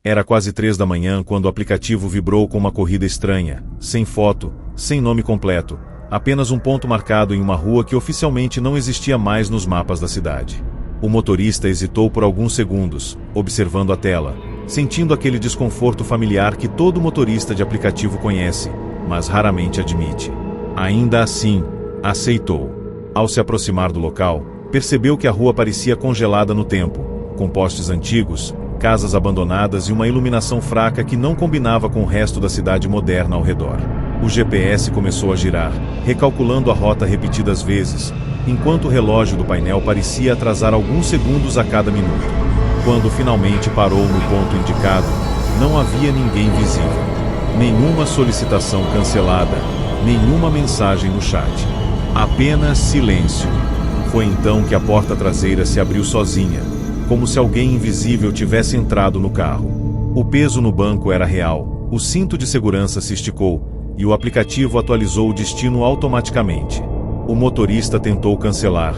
Era quase 3 da manhã quando o aplicativo vibrou com uma corrida estranha, sem foto, sem nome completo, apenas um ponto marcado em uma rua que oficialmente não existia mais nos mapas da cidade. O motorista hesitou por alguns segundos, observando a tela, sentindo aquele desconforto familiar que todo motorista de aplicativo conhece, mas raramente admite. Ainda assim, aceitou. Ao se aproximar do local, percebeu que a rua parecia congelada no tempo, com postes antigos, casas abandonadas e uma iluminação fraca que não combinava com o resto da cidade moderna ao redor. O GPS começou a girar, recalculando a rota repetidas vezes, enquanto o relógio do painel parecia atrasar alguns segundos a cada minuto. Quando finalmente parou no ponto indicado, não havia ninguém visível. Nenhuma solicitação cancelada, nenhuma mensagem no chat. Apenas silêncio. Foi então que a porta traseira se abriu sozinha, como se alguém invisível tivesse entrado no carro. O peso no banco era real, o cinto de segurança se esticou, e o aplicativo atualizou o destino automaticamente. O motorista tentou cancelar,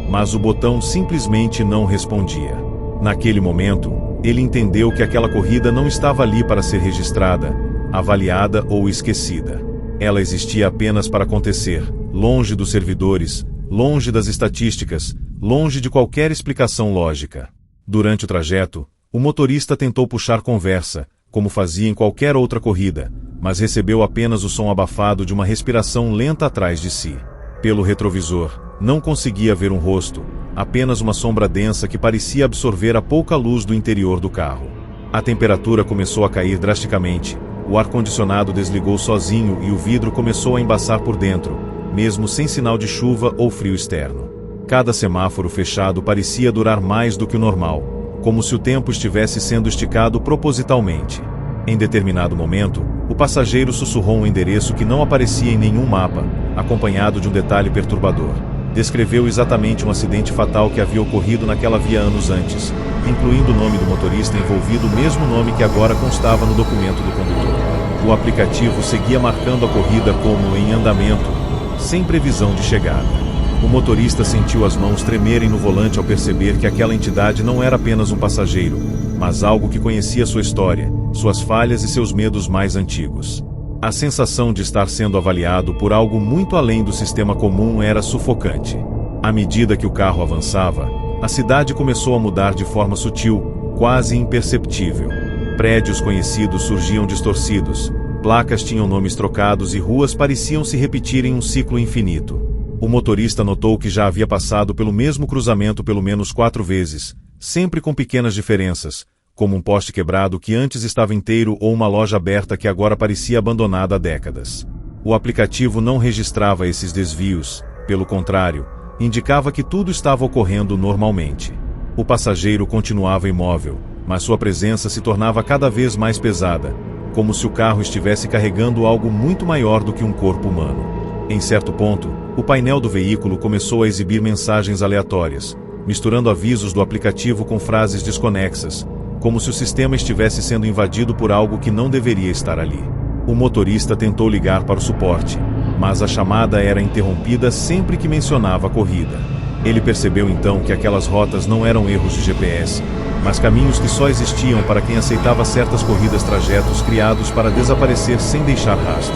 mas o botão simplesmente não respondia. Naquele momento, ele entendeu que aquela corrida não estava ali para ser registrada, avaliada ou esquecida. Ela existia apenas para acontecer, longe dos servidores, longe das estatísticas, longe de qualquer explicação lógica. Durante o trajeto, o motorista tentou puxar conversa, como fazia em qualquer outra corrida, mas recebeu apenas o som abafado de uma respiração lenta atrás de si. Pelo retrovisor, não conseguia ver um rosto, apenas uma sombra densa que parecia absorver a pouca luz do interior do carro. A temperatura começou a cair drasticamente, o ar-condicionado desligou sozinho e o vidro começou a embaçar por dentro, mesmo sem sinal de chuva ou frio externo. Cada semáforo fechado parecia durar mais do que o normal, como se o tempo estivesse sendo esticado propositalmente. Em determinado momento, o passageiro sussurrou um endereço que não aparecia em nenhum mapa, acompanhado de um detalhe perturbador. Descreveu exatamente um acidente fatal que havia ocorrido naquela via anos antes, incluindo o nome do motorista envolvido, o mesmo nome que agora constava no documento do condutor. O aplicativo seguia marcando a corrida como em andamento, sem previsão de chegada. O motorista sentiu as mãos tremerem no volante ao perceber que aquela entidade não era apenas um passageiro, mas algo que conhecia sua história, suas falhas e seus medos mais antigos. A sensação de estar sendo avaliado por algo muito além do sistema comum era sufocante. À medida que o carro avançava, a cidade começou a mudar de forma sutil, quase imperceptível. Prédios conhecidos surgiam distorcidos, placas tinham nomes trocados e ruas pareciam se repetir em um ciclo infinito. O motorista notou que já havia passado pelo mesmo cruzamento pelo menos 4 vezes, sempre com pequenas diferenças, como um poste quebrado que antes estava inteiro ou uma loja aberta que agora parecia abandonada há décadas. O aplicativo não registrava esses desvios, pelo contrário, indicava que tudo estava ocorrendo normalmente. O passageiro continuava imóvel, mas sua presença se tornava cada vez mais pesada, como se o carro estivesse carregando algo muito maior do que um corpo humano. Em certo ponto, o painel do veículo começou a exibir mensagens aleatórias, misturando avisos do aplicativo com frases desconexas, como se o sistema estivesse sendo invadido por algo que não deveria estar ali. O motorista tentou ligar para o suporte, mas a chamada era interrompida sempre que mencionava a corrida. Ele percebeu então que aquelas rotas não eram erros de GPS, mas caminhos que só existiam para quem aceitava certas corridas, trajetos criados para desaparecer sem deixar rastro.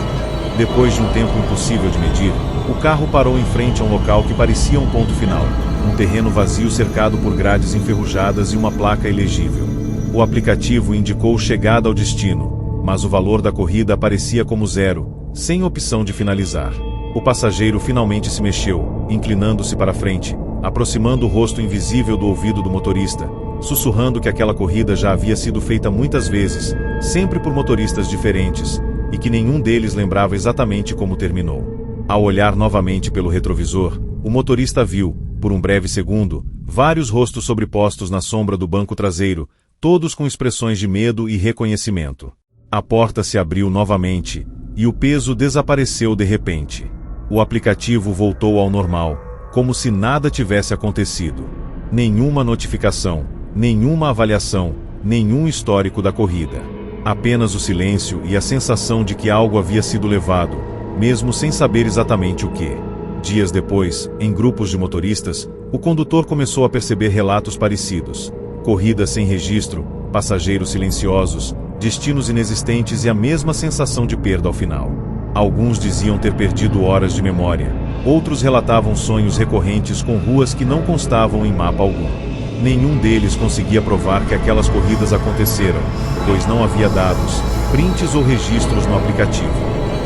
Depois de um tempo impossível de medir, o carro parou em frente a um local que parecia um ponto final, um terreno vazio cercado por grades enferrujadas e uma placa ilegível. O aplicativo indicou chegada ao destino, mas o valor da corrida aparecia como 0, sem opção de finalizar. O passageiro finalmente se mexeu, inclinando-se para frente, aproximando o rosto invisível do ouvido do motorista, sussurrando que aquela corrida já havia sido feita muitas vezes, sempre por motoristas diferentes, e que nenhum deles lembrava exatamente como terminou. Ao olhar novamente pelo retrovisor, o motorista viu, por um breve segundo, vários rostos sobrepostos na sombra do banco traseiro, todos com expressões de medo e reconhecimento. A porta se abriu novamente, e o peso desapareceu de repente. O aplicativo voltou ao normal, como se nada tivesse acontecido. Nenhuma notificação, nenhuma avaliação, nenhum histórico da corrida. Apenas o silêncio e a sensação de que algo havia sido levado, mesmo sem saber exatamente o que. Dias depois, em grupos de motoristas, o condutor começou a perceber relatos parecidos. Corridas sem registro, passageiros silenciosos, destinos inexistentes e a mesma sensação de perda ao final. Alguns diziam ter perdido horas de memória. Outros relatavam sonhos recorrentes com ruas que não constavam em mapa algum. Nenhum deles conseguia provar que aquelas corridas aconteceram, pois não havia dados, prints ou registros no aplicativo.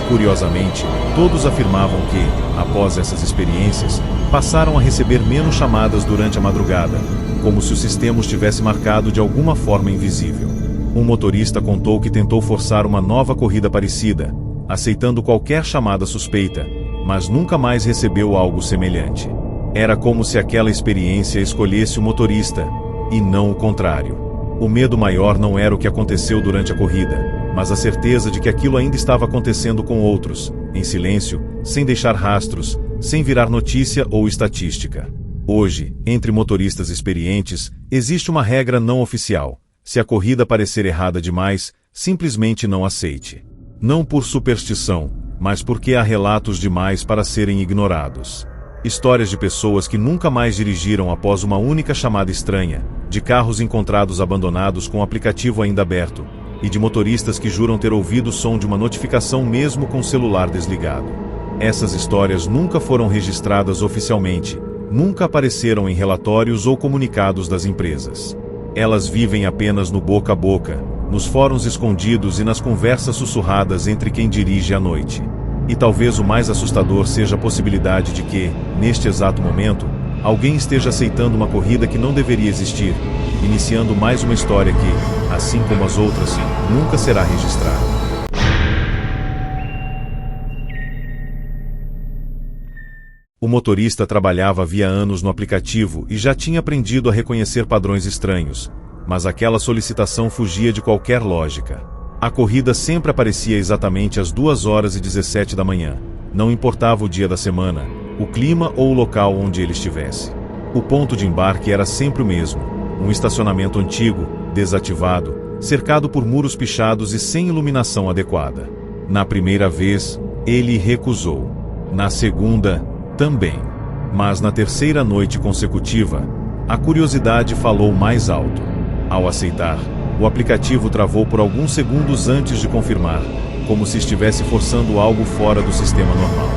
Curiosamente, todos afirmavam que, após essas experiências, passaram a receber menos chamadas durante a madrugada, como se o sistema os tivesse marcado de alguma forma invisível. Um motorista contou que tentou forçar uma nova corrida parecida, aceitando qualquer chamada suspeita, mas nunca mais recebeu algo semelhante. Era como se aquela experiência escolhesse o motorista, e não o contrário. O medo maior não era o que aconteceu durante a corrida, mas a certeza de que aquilo ainda estava acontecendo com outros, em silêncio, sem deixar rastros, sem virar notícia ou estatística. Hoje, entre motoristas experientes, existe uma regra não oficial: se a corrida parecer errada demais, simplesmente não aceite. Não por superstição, mas porque há relatos demais para serem ignorados. Histórias de pessoas que nunca mais dirigiram após uma única chamada estranha, de carros encontrados abandonados com o aplicativo ainda aberto, e de motoristas que juram ter ouvido o som de uma notificação mesmo com o celular desligado. Essas histórias nunca foram registradas oficialmente, nunca apareceram em relatórios ou comunicados das empresas. Elas vivem apenas no boca a boca, nos fóruns escondidos e nas conversas sussurradas entre quem dirige à noite. E talvez o mais assustador seja a possibilidade de que, neste exato momento, alguém esteja aceitando uma corrida que não deveria existir, iniciando mais uma história que, assim como as outras, nunca será registrada. O motorista trabalhava havia anos no aplicativo e já tinha aprendido a reconhecer padrões estranhos, mas aquela solicitação fugia de qualquer lógica. A corrida sempre aparecia exatamente às 2h17 da manhã, não importava o dia da semana, o clima ou o local onde ele estivesse. O ponto de embarque era sempre o mesmo, um estacionamento antigo, desativado, cercado por muros pichados e sem iluminação adequada. Na primeira vez, ele recusou. Na segunda, também. Mas na terceira noite consecutiva, a curiosidade falou mais alto. Ao aceitar, o aplicativo travou por alguns segundos antes de confirmar, como se estivesse forçando algo fora do sistema normal.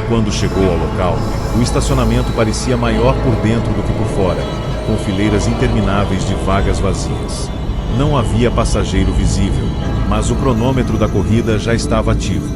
Quando chegou ao local, o estacionamento parecia maior por dentro do que por fora, com fileiras intermináveis de vagas vazias. Não havia passageiro visível, mas o cronômetro da corrida já estava ativo.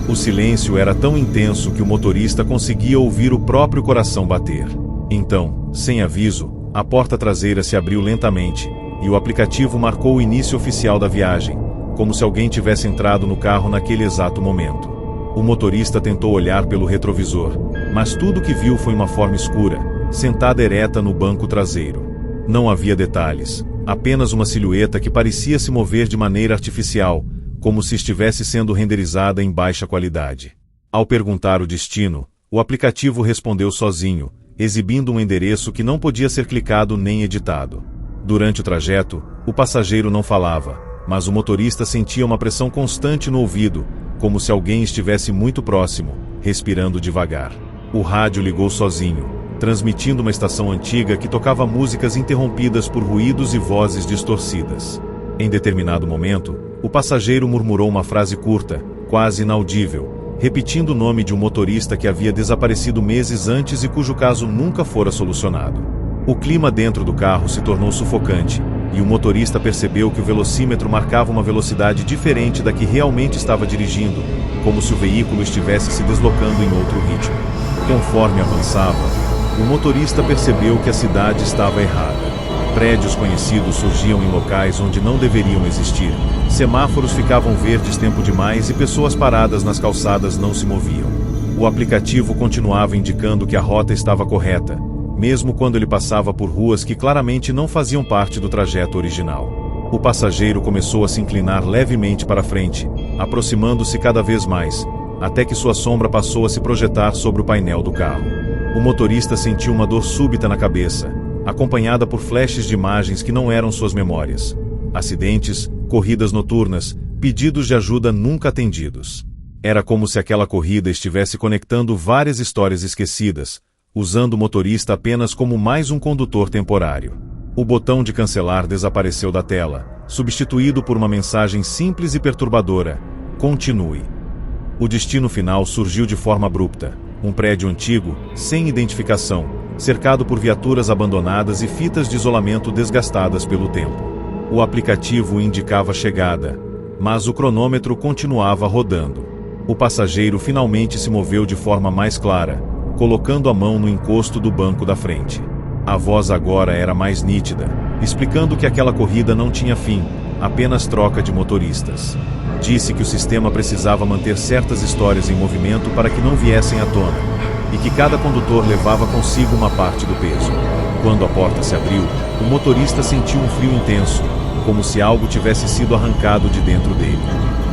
O silêncio era tão intenso que o motorista conseguia ouvir o próprio coração bater. Então, sem aviso, a porta traseira se abriu lentamente, e o aplicativo marcou o início oficial da viagem, como se alguém tivesse entrado no carro naquele exato momento. O motorista tentou olhar pelo retrovisor, mas tudo o que viu foi uma forma escura, sentada ereta no banco traseiro. Não havia detalhes, apenas uma silhueta que parecia se mover de maneira artificial, como se estivesse sendo renderizada em baixa qualidade. Ao perguntar o destino, o aplicativo respondeu sozinho, exibindo um endereço que não podia ser clicado nem editado. Durante o trajeto, o passageiro não falava, mas o motorista sentia uma pressão constante no ouvido, como se alguém estivesse muito próximo, respirando devagar. O rádio ligou sozinho, transmitindo uma estação antiga que tocava músicas interrompidas por ruídos e vozes distorcidas. Em determinado momento, o passageiro murmurou uma frase curta, quase inaudível, repetindo o nome de um motorista que havia desaparecido meses antes e cujo caso nunca fora solucionado. O clima dentro do carro se tornou sufocante, e o motorista percebeu que o velocímetro marcava uma velocidade diferente da que realmente estava dirigindo, como se o veículo estivesse se deslocando em outro ritmo. Conforme avançava, o motorista percebeu que a cidade estava errada. Prédios conhecidos surgiam em locais onde não deveriam existir, semáforos ficavam verdes tempo demais e pessoas paradas nas calçadas não se moviam. O aplicativo continuava indicando que a rota estava correta, mesmo quando ele passava por ruas que claramente não faziam parte do trajeto original. O passageiro começou a se inclinar levemente para frente, aproximando-se cada vez mais, até que sua sombra passou a se projetar sobre o painel do carro. O motorista sentiu uma dor súbita na cabeça, acompanhada por flashes de imagens que não eram suas memórias. Acidentes, corridas noturnas, pedidos de ajuda nunca atendidos. Era como se aquela corrida estivesse conectando várias histórias esquecidas, usando o motorista apenas como mais um condutor temporário. O botão de cancelar desapareceu da tela, substituído por uma mensagem simples e perturbadora: continue. O destino final surgiu de forma abrupta. Um prédio antigo, sem identificação, cercado por viaturas abandonadas e fitas de isolamento desgastadas pelo tempo. O aplicativo indicava chegada, mas o cronômetro continuava rodando. O passageiro finalmente se moveu de forma mais clara, colocando a mão no encosto do banco da frente. A voz agora era mais nítida, explicando que aquela corrida não tinha fim, apenas troca de motoristas. Disse que o sistema precisava manter certas histórias em movimento para que não viessem à tona, e que cada condutor levava consigo uma parte do peso. Quando a porta se abriu, o motorista sentiu um frio intenso, como se algo tivesse sido arrancado de dentro dele.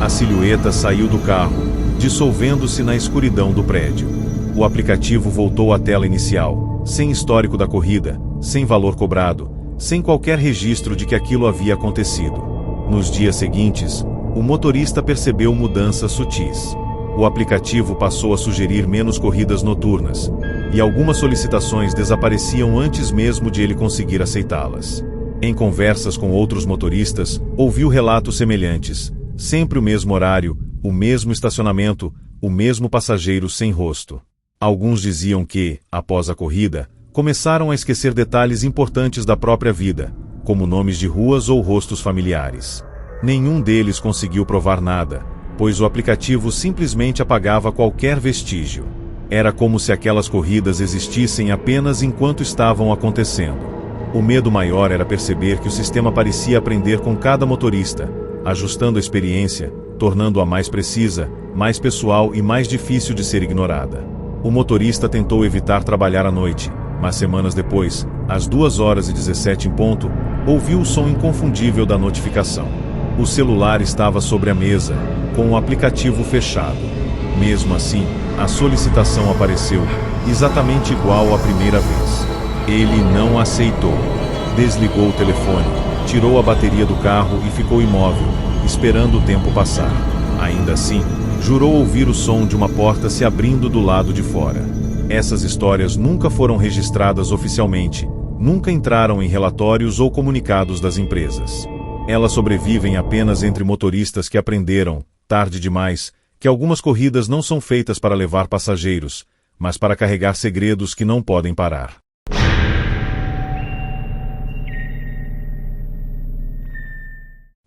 A silhueta saiu do carro, dissolvendo-se na escuridão do prédio. O aplicativo voltou à tela inicial, sem histórico da corrida, sem valor cobrado, sem qualquer registro de que aquilo havia acontecido. Nos dias seguintes, o motorista percebeu mudanças sutis. O aplicativo passou a sugerir menos corridas noturnas, e algumas solicitações desapareciam antes mesmo de ele conseguir aceitá-las. Em conversas com outros motoristas, ouviu relatos semelhantes: sempre o mesmo horário, o mesmo estacionamento, o mesmo passageiro sem rosto. Alguns diziam que, após a corrida, começaram a esquecer detalhes importantes da própria vida, como nomes de ruas ou rostos familiares. Nenhum deles conseguiu provar nada, pois o aplicativo simplesmente apagava qualquer vestígio. Era como se aquelas corridas existissem apenas enquanto estavam acontecendo. O medo maior era perceber que o sistema parecia aprender com cada motorista, ajustando a experiência, tornando-a mais precisa, mais pessoal e mais difícil de ser ignorada. O motorista tentou evitar trabalhar à noite, mas semanas depois, às 2h17 em ponto, ouviu o som inconfundível da notificação. O celular estava sobre a mesa, com o aplicativo fechado. Mesmo assim, a solicitação apareceu, exatamente igual à primeira vez. Ele não aceitou. Desligou o telefone, tirou a bateria do carro e ficou imóvel, esperando o tempo passar. Ainda assim, jurou ouvir o som de uma porta se abrindo do lado de fora. Essas histórias nunca foram registradas oficialmente, nunca entraram em relatórios ou comunicados das empresas. Elas sobrevivem apenas entre motoristas que aprenderam, tarde demais, que algumas corridas não são feitas para levar passageiros, mas para carregar segredos que não podem parar.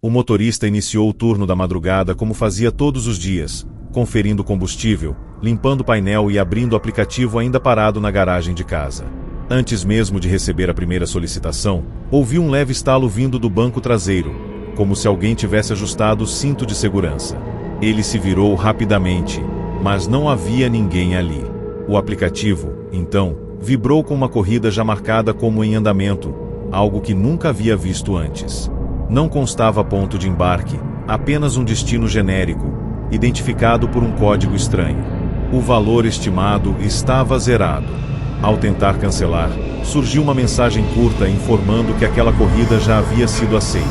O motorista iniciou o turno da madrugada como fazia todos os dias, conferindo combustível, limpando o painel e abrindo o aplicativo ainda parado na garagem de casa. Antes mesmo de receber a primeira solicitação, ouviu um leve estalo vindo do banco traseiro, como se alguém tivesse ajustado o cinto de segurança. Ele se virou rapidamente, mas não havia ninguém ali. O aplicativo, então, vibrou com uma corrida já marcada como em andamento, algo que nunca havia visto antes. Não constava ponto de embarque, apenas um destino genérico, identificado por um código estranho. O valor estimado estava zerado. Ao tentar cancelar, surgiu uma mensagem curta informando que aquela corrida já havia sido aceita.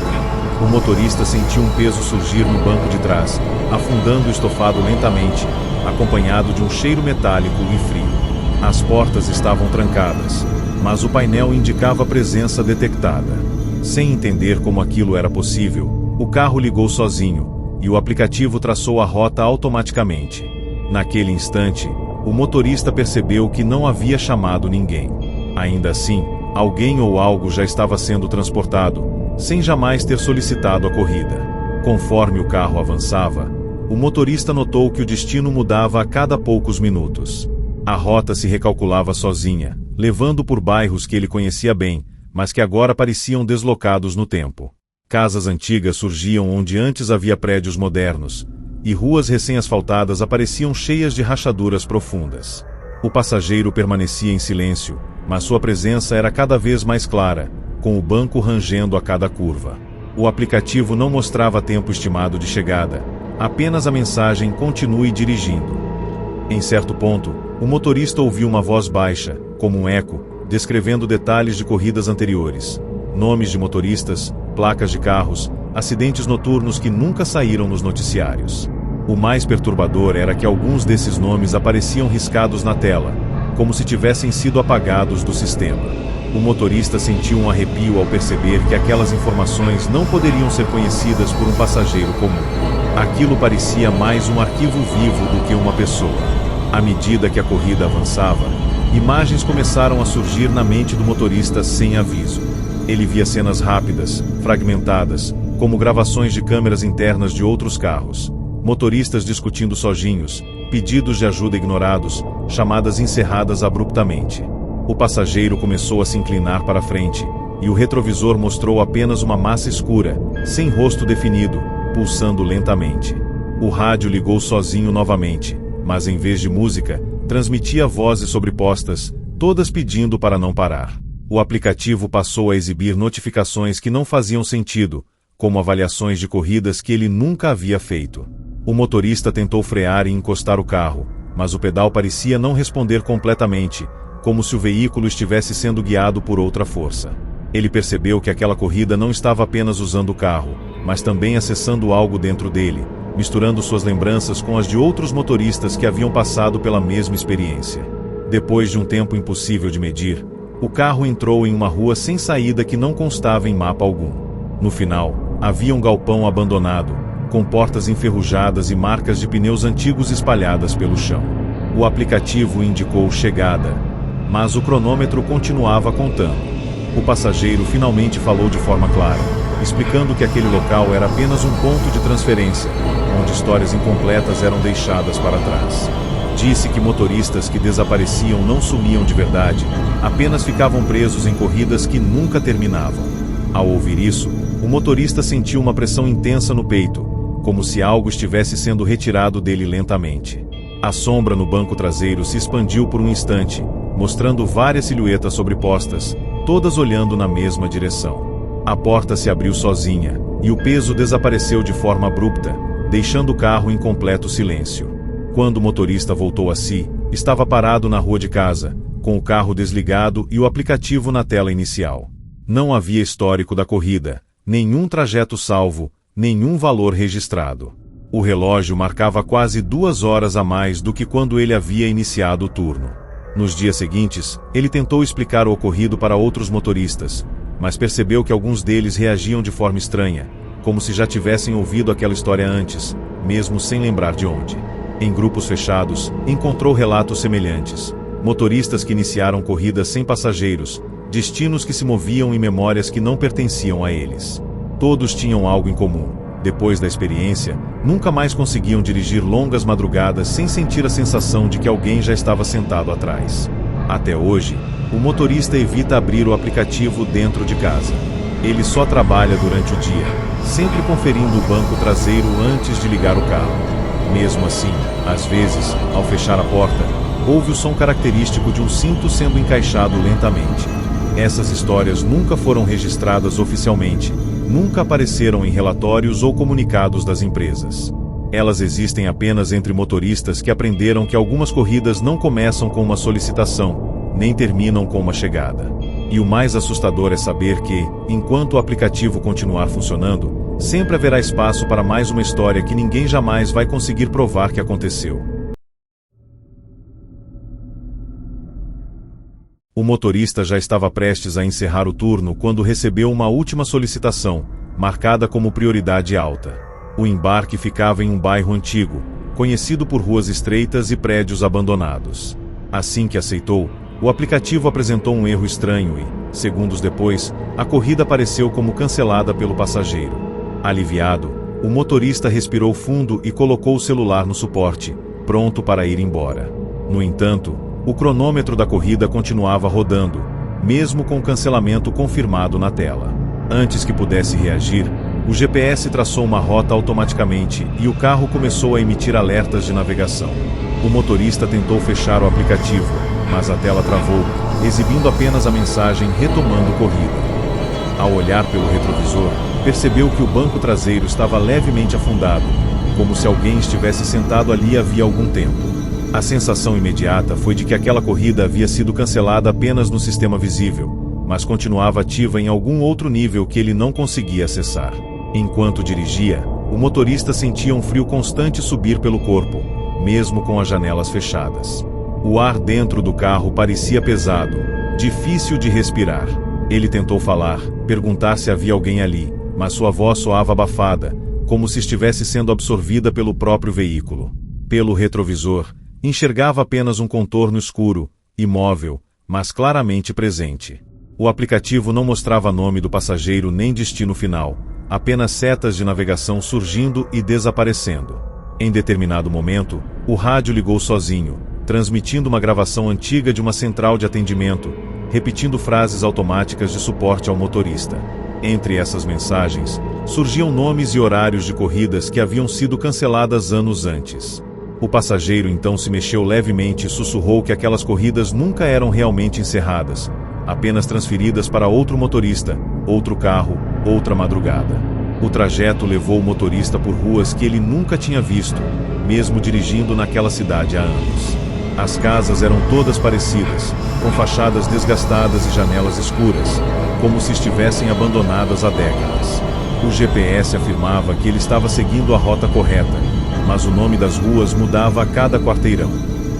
O motorista sentiu um peso surgir no banco de trás, afundando o estofado lentamente, acompanhado de um cheiro metálico e frio. As portas estavam trancadas, mas o painel indicava presença detectada. Sem entender como aquilo era possível, o carro ligou sozinho, e o aplicativo traçou a rota automaticamente. Naquele instante, o motorista percebeu que não havia chamado ninguém. Ainda assim, alguém ou algo já estava sendo transportado, sem jamais ter solicitado a corrida. Conforme o carro avançava, o motorista notou que o destino mudava a cada poucos minutos. A rota se recalculava sozinha, levando por bairros que ele conhecia bem, mas que agora pareciam deslocados no tempo. Casas antigas surgiam onde antes havia prédios modernos, e ruas recém-asfaltadas apareciam cheias de rachaduras profundas. O passageiro permanecia em silêncio, mas sua presença era cada vez mais clara, com o banco rangendo a cada curva. O aplicativo não mostrava tempo estimado de chegada, apenas a mensagem "continue dirigindo". Em certo ponto, o motorista ouviu uma voz baixa, como um eco, descrevendo detalhes de corridas anteriores. Nomes de motoristas, placas de carros, acidentes noturnos que nunca saíram nos noticiários. O mais perturbador era que alguns desses nomes apareciam riscados na tela, como se tivessem sido apagados do sistema. O motorista sentiu um arrepio ao perceber que aquelas informações não poderiam ser conhecidas por um passageiro comum. Aquilo parecia mais um arquivo vivo do que uma pessoa. À medida que a corrida avançava, imagens começaram a surgir na mente do motorista sem aviso. Ele via cenas rápidas, fragmentadas, como gravações de câmeras internas de outros carros, motoristas discutindo sozinhos, pedidos de ajuda ignorados, chamadas encerradas abruptamente. O passageiro começou a se inclinar para frente, e o retrovisor mostrou apenas uma massa escura, sem rosto definido, pulsando lentamente. O rádio ligou sozinho novamente, mas em vez de música, transmitia vozes sobrepostas, todas pedindo para não parar. O aplicativo passou a exibir notificações que não faziam sentido, como avaliações de corridas que ele nunca havia feito. O motorista tentou frear e encostar o carro, mas o pedal parecia não responder completamente, como se o veículo estivesse sendo guiado por outra força. Ele percebeu que aquela corrida não estava apenas usando o carro, mas também acessando algo dentro dele, misturando suas lembranças com as de outros motoristas que haviam passado pela mesma experiência. Depois de um tempo impossível de medir, o carro entrou em uma rua sem saída que não constava em mapa algum. No final, havia um galpão abandonado, com portas enferrujadas e marcas de pneus antigos espalhadas pelo chão. O aplicativo indicou chegada, mas o cronômetro continuava contando. O passageiro finalmente falou de forma clara, explicando que aquele local era apenas um ponto de transferência, onde histórias incompletas eram deixadas para trás. Disse que motoristas que desapareciam não sumiam de verdade, apenas ficavam presos em corridas que nunca terminavam. Ao ouvir isso, o motorista sentiu uma pressão intensa no peito, como se algo estivesse sendo retirado dele lentamente. A sombra no banco traseiro se expandiu por um instante, mostrando várias silhuetas sobrepostas, todas olhando na mesma direção. A porta se abriu sozinha, e o peso desapareceu de forma abrupta, deixando o carro em completo silêncio. Quando o motorista voltou a si, estava parado na rua de casa, com o carro desligado e o aplicativo na tela inicial. Não havia histórico da corrida, nenhum trajeto salvo, nenhum valor registrado. O relógio marcava quase 2 horas a mais do que quando ele havia iniciado o turno. Nos dias seguintes, ele tentou explicar o ocorrido para outros motoristas, mas percebeu que alguns deles reagiam de forma estranha, como se já tivessem ouvido aquela história antes, mesmo sem lembrar de onde. Em grupos fechados, encontrou relatos semelhantes. Motoristas que iniciaram corridas sem passageiros, destinos que se moviam em memórias que não pertenciam a eles. Todos tinham algo em comum. Depois da experiência, nunca mais conseguiam dirigir longas madrugadas sem sentir a sensação de que alguém já estava sentado atrás. Até hoje, o motorista evita abrir o aplicativo dentro de casa. Ele só trabalha durante o dia, sempre conferindo o banco traseiro antes de ligar o carro. Mesmo assim, às vezes, ao fechar a porta, ouve o som característico de um cinto sendo encaixado lentamente. Essas histórias nunca foram registradas oficialmente, nunca apareceram em relatórios ou comunicados das empresas. Elas existem apenas entre motoristas que aprenderam que algumas corridas não começam com uma solicitação, nem terminam com uma chegada. E o mais assustador é saber que, enquanto o aplicativo continuar funcionando, sempre haverá espaço para mais uma história que ninguém jamais vai conseguir provar que aconteceu. O motorista já estava prestes a encerrar o turno quando recebeu uma última solicitação, marcada como prioridade alta. O embarque ficava em um bairro antigo, conhecido por ruas estreitas e prédios abandonados. Assim que aceitou, o aplicativo apresentou um erro estranho e, segundos depois, a corrida apareceu como cancelada pelo passageiro. Aliviado, o motorista respirou fundo e colocou o celular no suporte, pronto para ir embora. No entanto, o cronômetro da corrida continuava rodando, mesmo com o cancelamento confirmado na tela. Antes que pudesse reagir, o GPS traçou uma rota automaticamente e o carro começou a emitir alertas de navegação. O motorista tentou fechar o aplicativo, mas a tela travou, exibindo apenas a mensagem retomando corrida. Ao olhar pelo retrovisor, percebeu que o banco traseiro estava levemente afundado, como se alguém estivesse sentado ali havia algum tempo. A sensação imediata foi de que aquela corrida havia sido cancelada apenas no sistema visível, mas continuava ativa em algum outro nível que ele não conseguia acessar. Enquanto dirigia, o motorista sentia um frio constante subir pelo corpo, mesmo com as janelas fechadas. O ar dentro do carro parecia pesado, difícil de respirar. Ele tentou falar, perguntar se havia alguém ali, mas sua voz soava abafada, como se estivesse sendo absorvida pelo próprio veículo. Pelo retrovisor, enxergava apenas um contorno escuro, imóvel, mas claramente presente. O aplicativo não mostrava nome do passageiro nem destino final, apenas setas de navegação surgindo e desaparecendo. Em determinado momento, o rádio ligou sozinho, transmitindo uma gravação antiga de uma central de atendimento, repetindo frases automáticas de suporte ao motorista. Entre essas mensagens, surgiam nomes e horários de corridas que haviam sido canceladas anos antes. O passageiro então se mexeu levemente e sussurrou que aquelas corridas nunca eram realmente encerradas, apenas transferidas para outro motorista, outro carro, outra madrugada. O trajeto levou o motorista por ruas que ele nunca tinha visto, mesmo dirigindo naquela cidade há anos. As casas eram todas parecidas, com fachadas desgastadas e janelas escuras, como se estivessem abandonadas há décadas. O GPS afirmava que ele estava seguindo a rota correta, mas o nome das ruas mudava a cada quarteirão.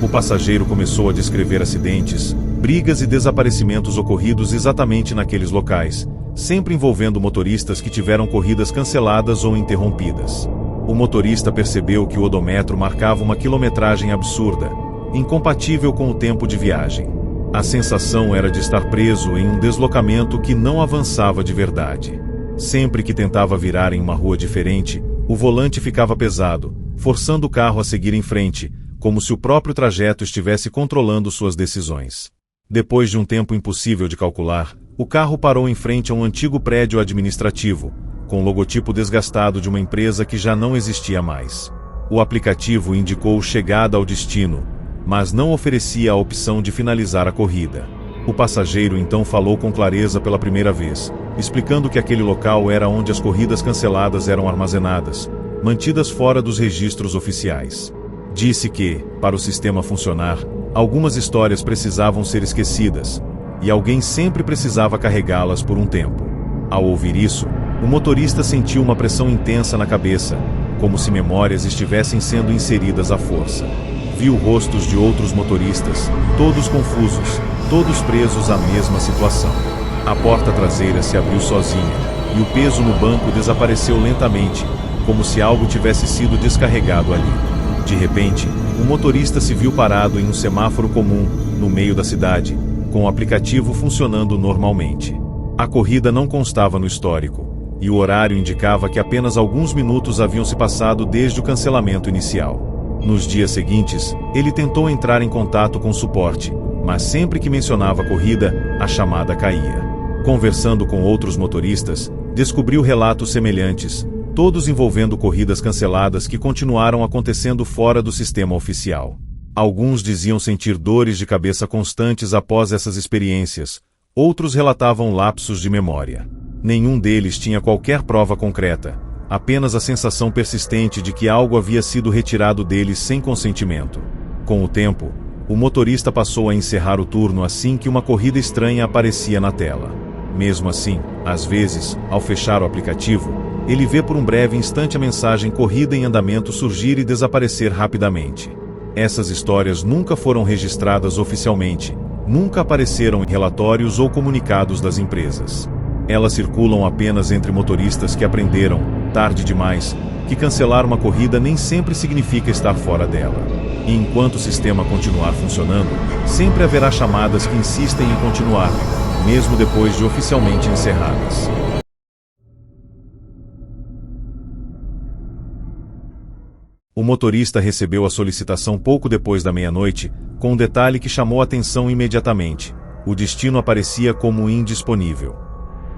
O passageiro começou a descrever acidentes, brigas e desaparecimentos ocorridos exatamente naqueles locais, sempre envolvendo motoristas que tiveram corridas canceladas ou interrompidas. O motorista percebeu que o odômetro marcava uma quilometragem absurda, incompatível com o tempo de viagem. A sensação era de estar preso em um deslocamento que não avançava de verdade. Sempre que tentava virar em uma rua diferente, o volante ficava pesado, forçando o carro a seguir em frente, como se o próprio trajeto estivesse controlando suas decisões. Depois de um tempo impossível de calcular, o carro parou em frente a um antigo prédio administrativo, com o logotipo desgastado de uma empresa que já não existia mais. O aplicativo indicou chegada ao destino, mas não oferecia a opção de finalizar a corrida. O passageiro então falou com clareza pela primeira vez, explicando que aquele local era onde as corridas canceladas eram armazenadas, mantidas fora dos registros oficiais. Disse que, para o sistema funcionar, algumas histórias precisavam ser esquecidas, e alguém sempre precisava carregá-las por um tempo. Ao ouvir isso, o motorista sentiu uma pressão intensa na cabeça, como se memórias estivessem sendo inseridas à força. Viu rostos de outros motoristas, todos confusos, todos presos à mesma situação. A porta traseira se abriu sozinha, e o peso no banco desapareceu lentamente, como se algo tivesse sido descarregado ali. De repente, o motorista se viu parado em um semáforo comum, no meio da cidade, com o aplicativo funcionando normalmente. A corrida não constava no histórico, e o horário indicava que apenas alguns minutos haviam se passado desde o cancelamento inicial. Nos dias seguintes, ele tentou entrar em contato com o suporte, mas sempre que mencionava a corrida, a chamada caía. Conversando com outros motoristas, descobriu relatos semelhantes, todos envolvendo corridas canceladas que continuaram acontecendo fora do sistema oficial. Alguns diziam sentir dores de cabeça constantes após essas experiências, outros relatavam lapsos de memória. Nenhum deles tinha qualquer prova concreta, apenas a sensação persistente de que algo havia sido retirado deles sem consentimento. Com o tempo, o motorista passou a encerrar o turno assim que uma corrida estranha aparecia na tela. Mesmo assim, às vezes, ao fechar o aplicativo, ele vê por um breve instante a mensagem corrida em andamento surgir e desaparecer rapidamente. Essas histórias nunca foram registradas oficialmente, nunca apareceram em relatórios ou comunicados das empresas. Elas circulam apenas entre motoristas que aprenderam, tarde demais, que cancelar uma corrida nem sempre significa estar fora dela. E enquanto o sistema continuar funcionando, sempre haverá chamadas que insistem em continuar, mesmo depois de oficialmente encerradas. O motorista recebeu a solicitação pouco depois da meia-noite, com um detalhe que chamou a atenção imediatamente: o destino aparecia como indisponível.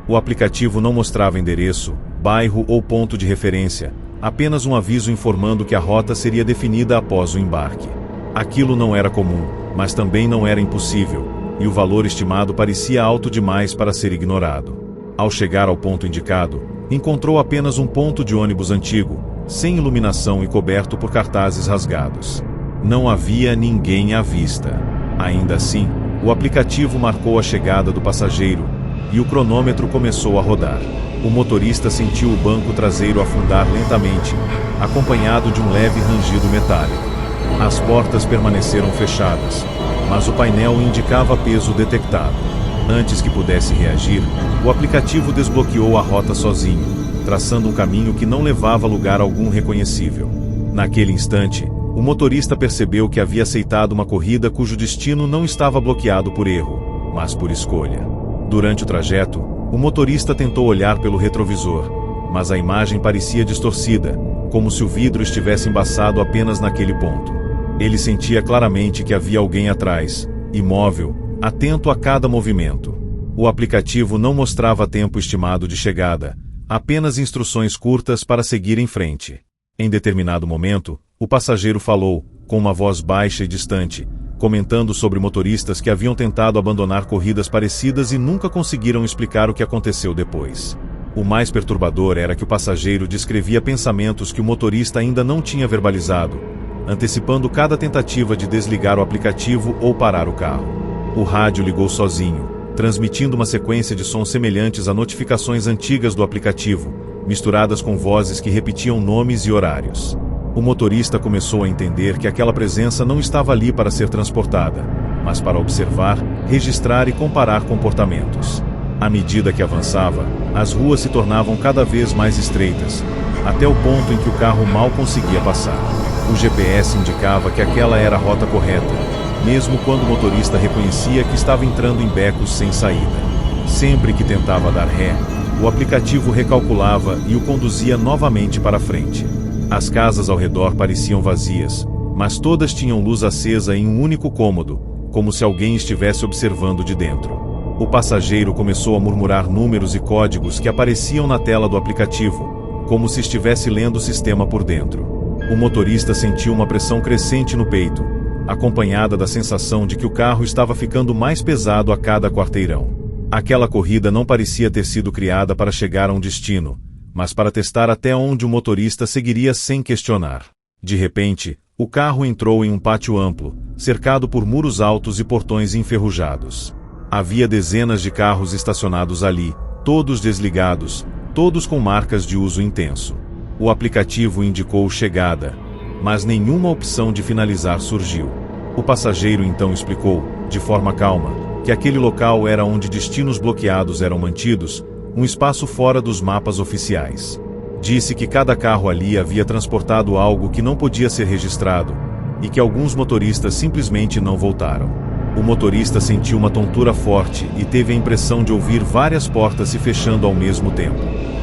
O aplicativo não mostrava endereço, bairro ou ponto de referência, apenas um aviso informando que a rota seria definida após o embarque. Aquilo não era comum, mas também não era impossível, e o valor estimado parecia alto demais para ser ignorado. Ao chegar ao ponto indicado, encontrou apenas um ponto de ônibus antigo, sem iluminação e coberto por cartazes rasgados. Não havia ninguém à vista. Ainda assim, o aplicativo marcou a chegada do passageiro, e o cronômetro começou a rodar. O motorista sentiu o banco traseiro afundar lentamente, acompanhado de um leve rangido metálico. As portas permaneceram fechadas, mas o painel indicava peso detectado. Antes que pudesse reagir, o aplicativo desbloqueou a rota sozinho, traçando um caminho que não levava a lugar algum reconhecível. Naquele instante, o motorista percebeu que havia aceitado uma corrida cujo destino não estava bloqueado por erro, mas por escolha. Durante o trajeto, o motorista tentou olhar pelo retrovisor, mas a imagem parecia distorcida, como se o vidro estivesse embaçado apenas naquele ponto. Ele sentia claramente que havia alguém atrás, imóvel, atento a cada movimento. O aplicativo não mostrava tempo estimado de chegada, apenas instruções curtas para seguir em frente. Em determinado momento, o passageiro falou, com uma voz baixa e distante, comentando sobre motoristas que haviam tentado abandonar corridas parecidas e nunca conseguiram explicar o que aconteceu depois. O mais perturbador era que o passageiro descrevia pensamentos que o motorista ainda não tinha verbalizado, antecipando cada tentativa de desligar o aplicativo ou parar o carro. O rádio ligou sozinho, transmitindo uma sequência de sons semelhantes a notificações antigas do aplicativo, misturadas com vozes que repetiam nomes e horários. O motorista começou a entender que aquela presença não estava ali para ser transportada, mas para observar, registrar e comparar comportamentos. À medida que avançava, as ruas se tornavam cada vez mais estreitas, até o ponto em que o carro mal conseguia passar. O GPS indicava que aquela era a rota correta, mesmo quando o motorista reconhecia que estava entrando em becos sem saída. Sempre que tentava dar ré, o aplicativo recalculava e o conduzia novamente para frente. As casas ao redor pareciam vazias, mas todas tinham luz acesa em um único cômodo, como se alguém estivesse observando de dentro. O passageiro começou a murmurar números e códigos que apareciam na tela do aplicativo, como se estivesse lendo o sistema por dentro. O motorista sentiu uma pressão crescente no peito, acompanhada da sensação de que o carro estava ficando mais pesado a cada quarteirão. Aquela corrida não parecia ter sido criada para chegar a um destino, mas para testar até onde o motorista seguiria sem questionar. De repente, o carro entrou em um pátio amplo, cercado por muros altos e portões enferrujados. Havia dezenas de carros estacionados ali, todos desligados, todos com marcas de uso intenso. O aplicativo indicou chegada, mas nenhuma opção de finalizar surgiu. O passageiro então explicou, de forma calma, que aquele local era onde destinos bloqueados eram mantidos, um espaço fora dos mapas oficiais. Disse que cada carro ali havia transportado algo que não podia ser registrado, e que alguns motoristas simplesmente não voltaram. O motorista sentiu uma tontura forte e teve a impressão de ouvir várias portas se fechando ao mesmo tempo.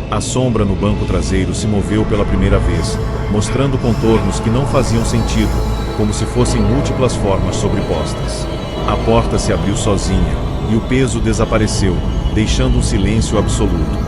A sombra no banco traseiro se moveu pela primeira vez, mostrando contornos que não faziam sentido, como se fossem múltiplas formas sobrepostas. A porta se abriu sozinha, e o peso desapareceu, deixando um silêncio absoluto.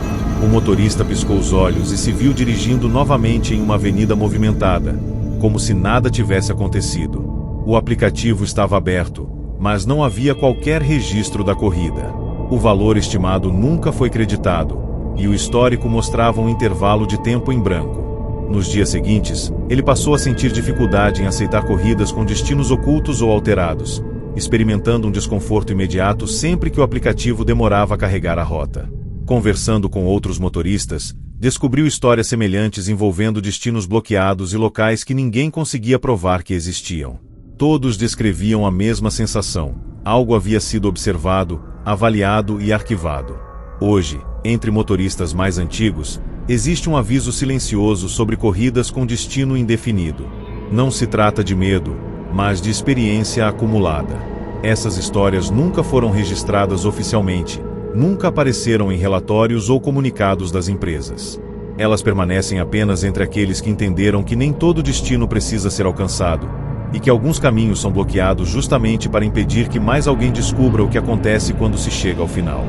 O motorista piscou os olhos e se viu dirigindo novamente em uma avenida movimentada, como se nada tivesse acontecido. O aplicativo estava aberto, mas não havia qualquer registro da corrida. O valor estimado nunca foi creditado, e o histórico mostrava um intervalo de tempo em branco. Nos dias seguintes, ele passou a sentir dificuldade em aceitar corridas com destinos ocultos ou alterados, experimentando um desconforto imediato sempre que o aplicativo demorava a carregar a rota. Conversando com outros motoristas, descobriu histórias semelhantes envolvendo destinos bloqueados e locais que ninguém conseguia provar que existiam. Todos descreviam a mesma sensação: algo havia sido observado, avaliado e arquivado. Hoje, entre motoristas mais antigos, existe um aviso silencioso sobre corridas com destino indefinido. Não se trata de medo, mas de experiência acumulada. Essas histórias nunca foram registradas oficialmente, nunca apareceram em relatórios ou comunicados das empresas. Elas permanecem apenas entre aqueles que entenderam que nem todo destino precisa ser alcançado, e que alguns caminhos são bloqueados justamente para impedir que mais alguém descubra o que acontece quando se chega ao final.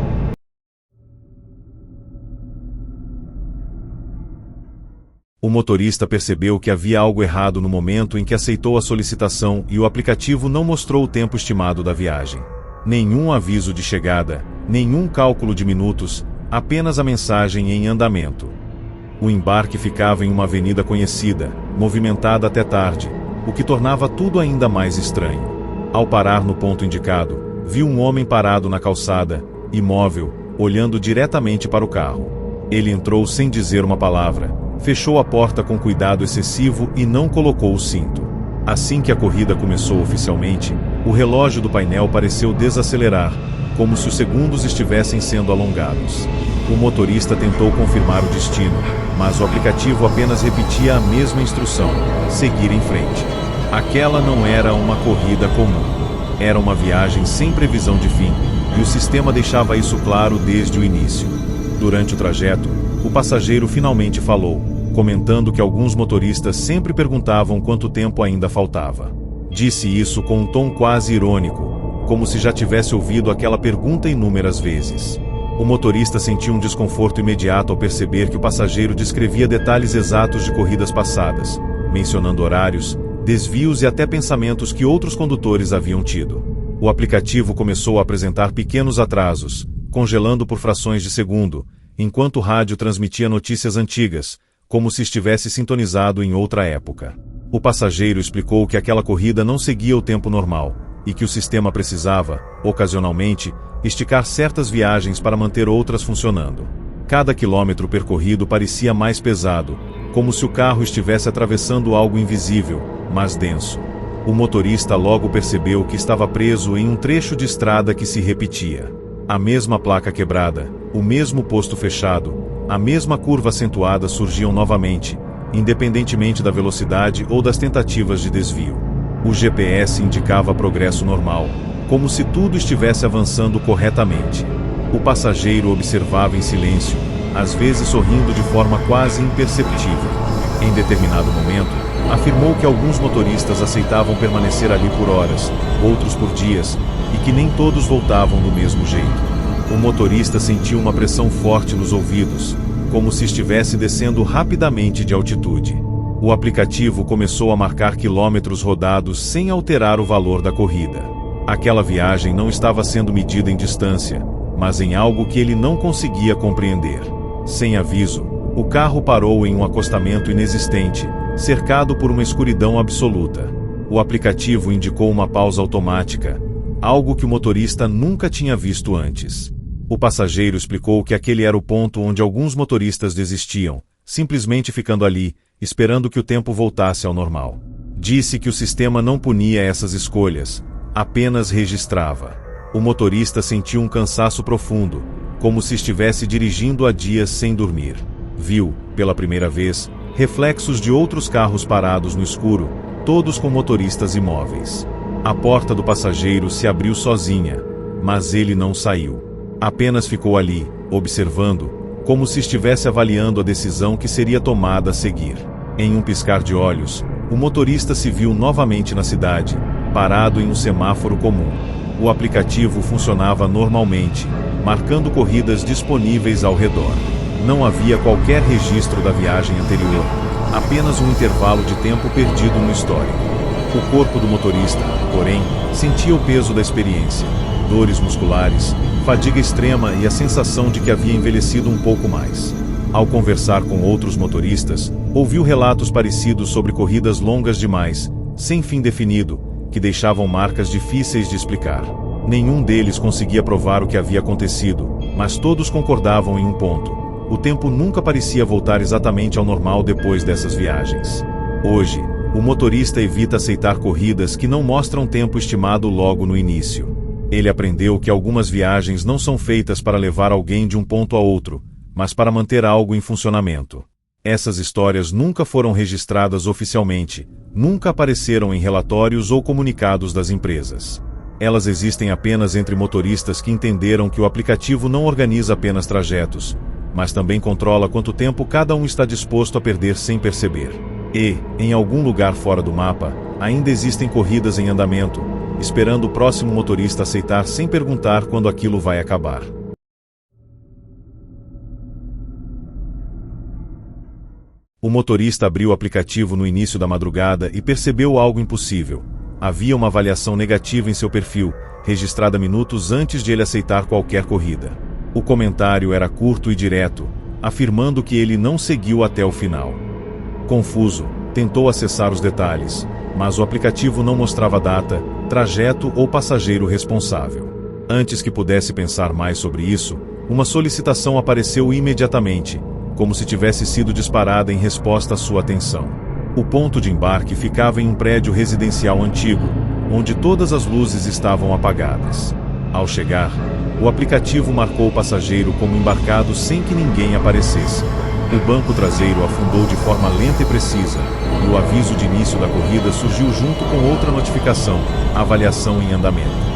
O motorista percebeu que havia algo errado no momento em que aceitou a solicitação e o aplicativo não mostrou o tempo estimado da viagem. Nenhum aviso de chegada, nenhum cálculo de minutos, apenas a mensagem em andamento. O embarque ficava em uma avenida conhecida, movimentada até tarde, o que tornava tudo ainda mais estranho. Ao parar no ponto indicado, viu um homem parado na calçada, imóvel, olhando diretamente para o carro. Ele entrou sem dizer uma palavra, fechou a porta com cuidado excessivo e não colocou o cinto. Assim que a corrida começou oficialmente, o relógio do painel pareceu desacelerar, como se os segundos estivessem sendo alongados. O motorista tentou confirmar o destino, mas o aplicativo apenas repetia a mesma instrução: seguir em frente. Aquela não era uma corrida comum. Era uma viagem sem previsão de fim, e o sistema deixava isso claro desde o início. Durante o trajeto, o passageiro finalmente falou, comentando que alguns motoristas sempre perguntavam quanto tempo ainda faltava. Disse isso com um tom quase irônico, como se já tivesse ouvido aquela pergunta inúmeras vezes. O motorista sentiu um desconforto imediato ao perceber que o passageiro descrevia detalhes exatos de corridas passadas, mencionando horários, desvios e até pensamentos que outros condutores haviam tido. O aplicativo começou a apresentar pequenos atrasos, congelando por frações de segundo, enquanto o rádio transmitia notícias antigas, como se estivesse sintonizado em outra época. O passageiro explicou que aquela corrida não seguia o tempo normal, e que o sistema precisava, ocasionalmente, esticar certas viagens para manter outras funcionando. Cada quilômetro percorrido parecia mais pesado, como se o carro estivesse atravessando algo invisível, mas denso. O motorista logo percebeu que estava preso em um trecho de estrada que se repetia. A mesma placa quebrada, o mesmo posto fechado, a mesma curva acentuada surgiam novamente, independentemente da velocidade ou das tentativas de desvio. O GPS indicava progresso normal, como se tudo estivesse avançando corretamente. O passageiro observava em silêncio, às vezes sorrindo de forma quase imperceptível. Em determinado momento, afirmou que alguns motoristas aceitavam permanecer ali por horas, outros por dias, e que nem todos voltavam do mesmo jeito. O motorista sentiu uma pressão forte nos ouvidos, como se estivesse descendo rapidamente de altitude. O aplicativo começou a marcar quilômetros rodados sem alterar o valor da corrida. Aquela viagem não estava sendo medida em distância, mas em algo que ele não conseguia compreender. Sem aviso, o carro parou em um acostamento inexistente, cercado por uma escuridão absoluta. O aplicativo indicou uma pausa automática, algo que o motorista nunca tinha visto antes. O passageiro explicou que aquele era o ponto onde alguns motoristas desistiam, simplesmente ficando ali, esperando que o tempo voltasse ao normal. Disse que o sistema não punia essas escolhas, apenas registrava. O motorista sentiu um cansaço profundo, como se estivesse dirigindo há dias sem dormir. Viu, pela primeira vez, reflexos de outros carros parados no escuro, todos com motoristas imóveis. A porta do passageiro se abriu sozinha, mas ele não saiu. Apenas ficou ali, observando, como se estivesse avaliando a decisão que seria tomada a seguir. Em um piscar de olhos, o motorista se viu novamente na cidade, parado em um semáforo comum. O aplicativo funcionava normalmente, marcando corridas disponíveis ao redor. Não havia qualquer registro da viagem anterior, apenas um intervalo de tempo perdido no histórico. O corpo do motorista, porém, sentia o peso da experiência, dores musculares, fadiga extrema e a sensação de que havia envelhecido um pouco mais. Ao conversar com outros motoristas, ouviu relatos parecidos sobre corridas longas demais, sem fim definido, que deixavam marcas difíceis de explicar. Nenhum deles conseguia provar o que havia acontecido, mas todos concordavam em um ponto: o tempo nunca parecia voltar exatamente ao normal depois dessas viagens. Hoje, o motorista evita aceitar corridas que não mostram tempo estimado logo no início. Ele aprendeu que algumas viagens não são feitas para levar alguém de um ponto a outro, mas para manter algo em funcionamento. Essas histórias nunca foram registradas oficialmente, nunca apareceram em relatórios ou comunicados das empresas. Elas existem apenas entre motoristas que entenderam que o aplicativo não organiza apenas trajetos, mas também controla quanto tempo cada um está disposto a perder sem perceber. E, em algum lugar fora do mapa, ainda existem corridas em andamento, esperando o próximo motorista aceitar sem perguntar quando aquilo vai acabar. O motorista abriu o aplicativo no início da madrugada e percebeu algo impossível. Havia uma avaliação negativa em seu perfil, registrada minutos antes de ele aceitar qualquer corrida. O comentário era curto e direto, afirmando que ele não seguiu até o final. Confuso, tentou acessar os detalhes, mas o aplicativo não mostrava data, trajeto ou passageiro responsável. Antes que pudesse pensar mais sobre isso, Uma solicitação apareceu imediatamente, como se tivesse sido disparada em resposta à sua atenção. O ponto de embarque ficava em um prédio residencial antigo, onde todas as luzes estavam apagadas. Ao chegar, o aplicativo marcou o passageiro como embarcado sem que ninguém aparecesse. O banco traseiro afundou de forma lenta e precisa, e o aviso de início da corrida surgiu junto com outra notificação: avaliação em andamento.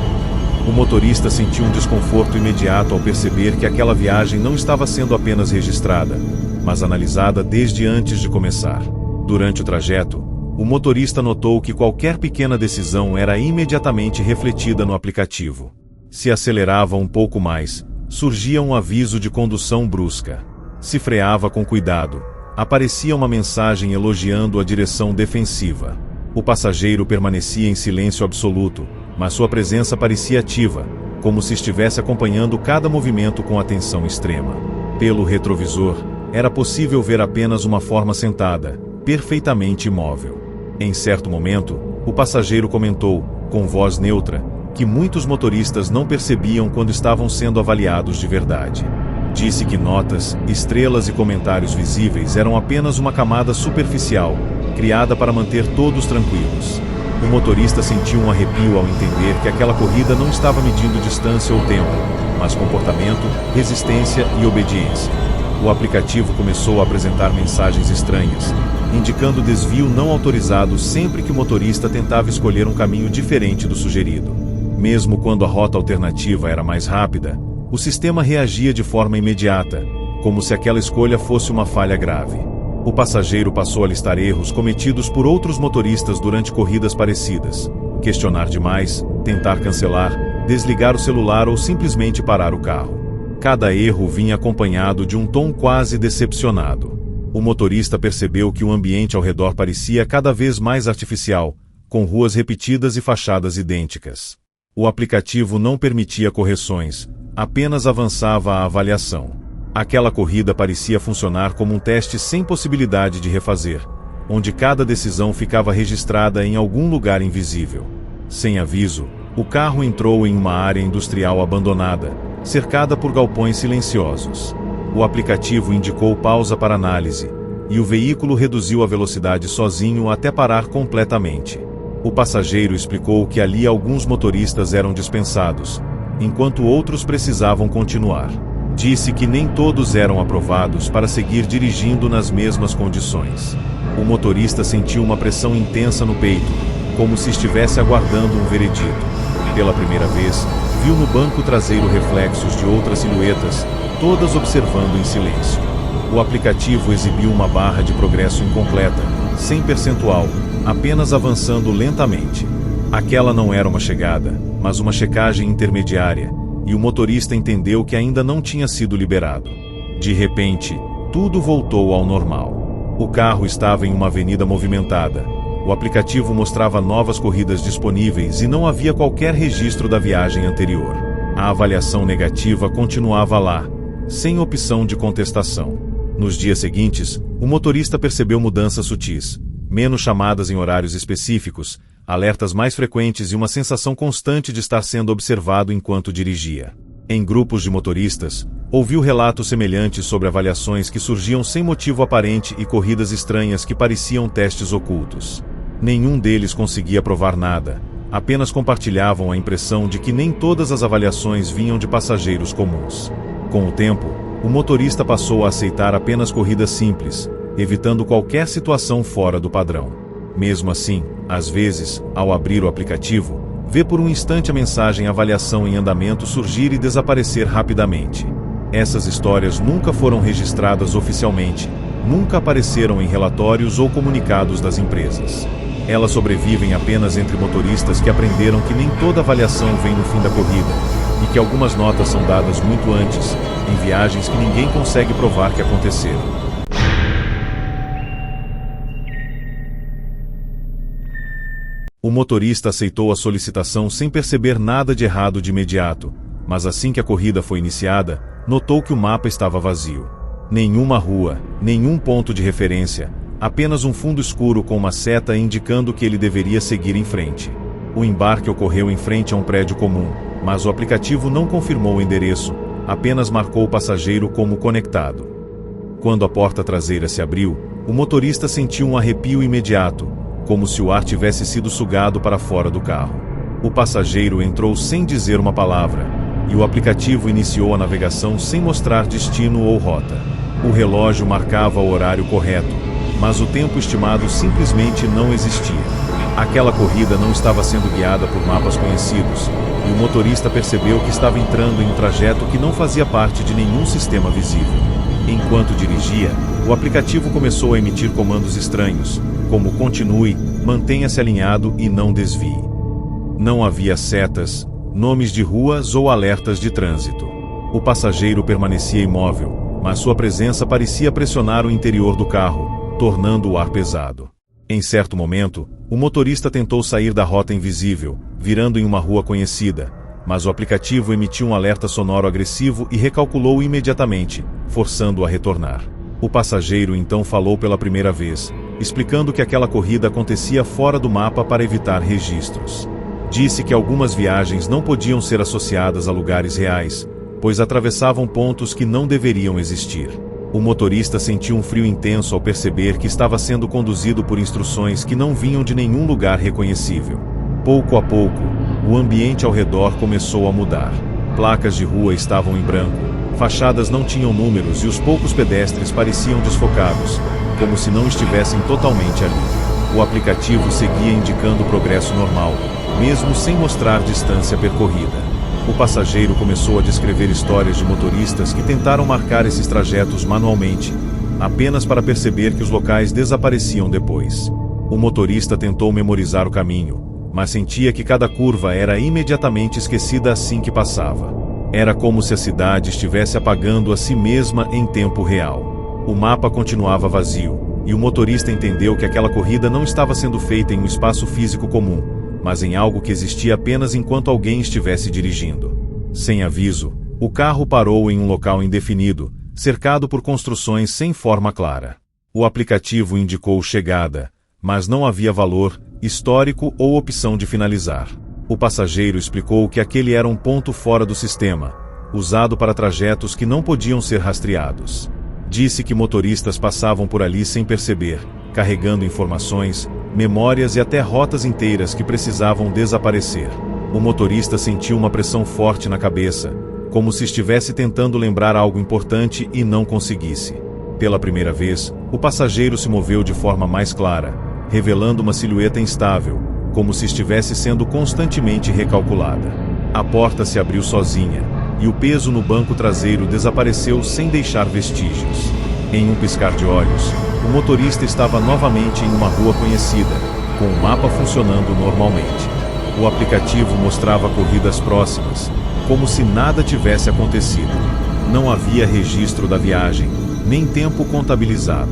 O motorista sentiu um desconforto imediato ao perceber que aquela viagem não estava sendo apenas registrada, mas analisada desde antes de começar. Durante o trajeto, o motorista notou que qualquer pequena decisão era imediatamente refletida no aplicativo. Se acelerava um pouco mais, surgia um aviso de condução brusca. Se freava com cuidado, aparecia uma mensagem elogiando a direção defensiva. O passageiro permanecia em silêncio absoluto, mas sua presença parecia ativa, como se estivesse acompanhando cada movimento com atenção extrema. Pelo retrovisor, era possível ver apenas uma forma sentada, perfeitamente imóvel. Em certo momento, o passageiro comentou, com voz neutra, que muitos motoristas não percebiam quando estavam sendo avaliados de verdade. Disse que notas, estrelas e comentários visíveis eram apenas uma camada superficial, criada para manter todos tranquilos. O motorista sentiu um arrepio ao entender que aquela corrida não estava medindo distância ou tempo, mas comportamento, resistência e obediência. O aplicativo começou a apresentar mensagens estranhas, indicando desvio não autorizado sempre que o motorista tentava escolher um caminho diferente do sugerido. Mesmo quando a rota alternativa era mais rápida, o sistema reagia de forma imediata, como se aquela escolha fosse uma falha grave. O passageiro passou a listar erros cometidos por outros motoristas durante corridas parecidas: questionar demais, tentar cancelar, desligar o celular ou simplesmente parar o carro. Cada erro vinha acompanhado de um tom quase decepcionado. O motorista percebeu que o ambiente ao redor parecia cada vez mais artificial, com ruas repetidas e fachadas idênticas. O aplicativo não permitia correções, apenas avançava a avaliação. Aquela corrida parecia funcionar como um teste sem possibilidade de refazer, onde cada decisão ficava registrada em algum lugar invisível. Sem aviso, o carro entrou em uma área industrial abandonada, cercada por galpões silenciosos. O aplicativo indicou pausa para análise, e o veículo reduziu a velocidade sozinho até parar completamente. O passageiro explicou que ali alguns motoristas eram dispensados, enquanto outros precisavam continuar. Disse que nem todos eram aprovados para seguir dirigindo nas mesmas condições. O motorista sentiu uma pressão intensa no peito, como se estivesse aguardando um veredito. Pela primeira vez, viu no banco traseiro reflexos de outras silhuetas, todas observando em silêncio. O aplicativo exibiu uma barra de progresso incompleta, sem percentual, apenas avançando lentamente. Aquela não era uma chegada, mas uma checagem intermediária, e o motorista entendeu que ainda não tinha sido liberado. De repente, tudo voltou ao normal. O carro estava em uma avenida movimentada. O aplicativo mostrava novas corridas disponíveis e não havia qualquer registro da viagem anterior. A avaliação negativa continuava lá, sem opção de contestação. Nos dias seguintes, o motorista percebeu mudanças sutis: menos chamadas em horários específicos, alertas mais frequentes e uma sensação constante de estar sendo observado enquanto dirigia. Em grupos de motoristas, ouviu relatos semelhantes sobre avaliações que surgiam sem motivo aparente e corridas estranhas que pareciam testes ocultos. Nenhum deles conseguia provar nada, apenas compartilhavam a impressão de que nem todas as avaliações vinham de passageiros comuns. Com o tempo, o motorista passou a aceitar apenas corridas simples, evitando qualquer situação fora do padrão. Mesmo assim, às vezes, ao abrir o aplicativo, vê por um instante a mensagem avaliação em andamento surgir e desaparecer rapidamente. Essas histórias nunca foram registradas oficialmente, nunca apareceram em relatórios ou comunicados das empresas. Elas sobrevivem apenas entre motoristas que aprenderam que nem toda avaliação vem no fim da corrida, e que algumas notas são dadas muito antes, em viagens que ninguém consegue provar que aconteceram. O motorista aceitou a solicitação sem perceber nada de errado de imediato, mas assim que a corrida foi iniciada, notou que o mapa estava vazio. Nenhuma rua, nenhum ponto de referência, apenas um fundo escuro com uma seta indicando que ele deveria seguir em frente. O embarque ocorreu em frente a um prédio comum, mas o aplicativo não confirmou o endereço, apenas marcou o passageiro como conectado. Quando a porta traseira se abriu, o motorista sentiu um arrepio imediato, como se o ar tivesse sido sugado para fora do carro. O passageiro entrou sem dizer uma palavra, e o aplicativo iniciou a navegação sem mostrar destino ou rota. O relógio marcava o horário correto, mas o tempo estimado simplesmente não existia. Aquela corrida não estava sendo guiada por mapas conhecidos, e o motorista percebeu que estava entrando em um trajeto que não fazia parte de nenhum sistema visível. Enquanto dirigia, o aplicativo começou a emitir comandos estranhos, como continue, mantenha-se alinhado e não desvie. Não havia setas, nomes de ruas ou alertas de trânsito. O passageiro permanecia imóvel, mas sua presença parecia pressionar o interior do carro, tornando o ar pesado. Em certo momento, o motorista tentou sair da rota invisível, virando em uma rua conhecida, mas o aplicativo emitiu um alerta sonoro agressivo e recalculou imediatamente, forçando-o a retornar. O passageiro então falou pela primeira vez, explicando que aquela corrida acontecia fora do mapa para evitar registros. Disse que algumas viagens não podiam ser associadas a lugares reais, pois atravessavam pontos que não deveriam existir. O motorista sentiu um frio intenso ao perceber que estava sendo conduzido por instruções que não vinham de nenhum lugar reconhecível. Pouco a pouco, o ambiente ao redor começou a mudar. Placas de rua estavam em branco, fachadas não tinham números e os poucos pedestres pareciam desfocados, como se não estivessem totalmente ali. O aplicativo seguia indicando progresso normal, mesmo sem mostrar distância percorrida. O passageiro começou a descrever histórias de motoristas que tentaram marcar esses trajetos manualmente, apenas para perceber que os locais desapareciam depois. O motorista tentou memorizar o caminho, mas sentia que cada curva era imediatamente esquecida assim que passava. Era como se a cidade estivesse apagando a si mesma em tempo real. O mapa continuava vazio, e o motorista entendeu que aquela corrida não estava sendo feita em um espaço físico comum, mas em algo que existia apenas enquanto alguém estivesse dirigindo. Sem aviso, o carro parou em um local indefinido, cercado por construções sem forma clara. O aplicativo indicou chegada, mas não havia valor, histórico ou opção de finalizar. O passageiro explicou que aquele era um ponto fora do sistema, usado para trajetos que não podiam ser rastreados. Disse que motoristas passavam por ali sem perceber, carregando informações, memórias e até rotas inteiras que precisavam desaparecer. O motorista sentiu uma pressão forte na cabeça, como se estivesse tentando lembrar algo importante e não conseguisse. Pela primeira vez, o passageiro se moveu de forma mais clara, revelando uma silhueta instável, como se estivesse sendo constantemente recalculada. A porta se abriu sozinha, e o peso no banco traseiro desapareceu sem deixar vestígios. Em um piscar de olhos, o motorista estava novamente em uma rua conhecida, com o mapa funcionando normalmente. O aplicativo mostrava corridas próximas, como se nada tivesse acontecido. Não havia registro da viagem, nem tempo contabilizado.